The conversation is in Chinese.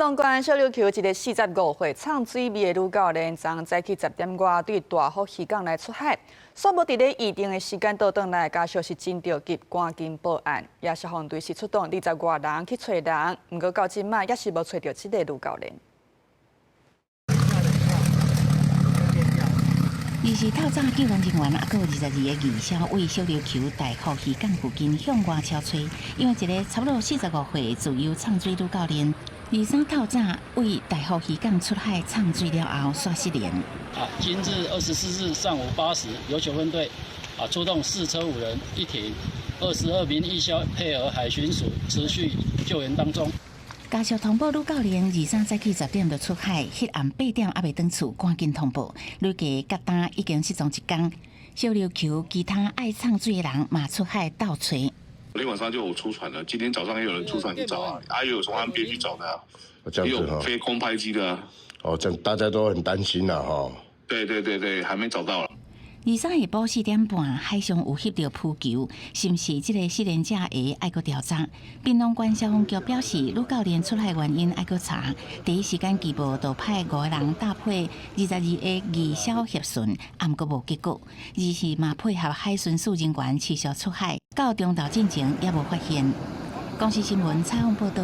东关小琉球一个45岁创水味的女教练，昨早起10点外对大福渔港来出海，煞无伫咧预定的时间倒转来，加上是真着急，赶紧报案。也消防队是出动20外人去找人，不过到今麦也是无找到这个女教练。 是透早救援人员还有22个义消为小琉球大福渔港附近向外超找，因为一个差不多45岁自由唱水女教练，23透早为大福渔港出海唱水了后煞失联。今日24日上午8时，有9分队出动4车5人1艇，22名义消配合海巡署持续救援当中。 家属通报女教练23早起10点就出海，迄暗8点还未返厝，赶紧通报。累计甲单已经失踪1天。小琉球其他爱唱水的人嘛出海倒找。昨天晚上就有出船了，今天早上也有人出船去找啊，还有从岸边去找的啊，也有飞空拍机的啊。哦，这样大家都很担心了哈。对，还没找到了。 23下晡4点半，海上有翕到浮球，是毋是这个失联者的爱搁调查？滨东县消防局表示，女教练出海原因爱搁查。第一时间缉捕，就派5个人搭配22个义消协巡，暗过无结果。而是嘛配合海巡署人员持续出海，到中昼进前也无发现。公视新闻采访报道。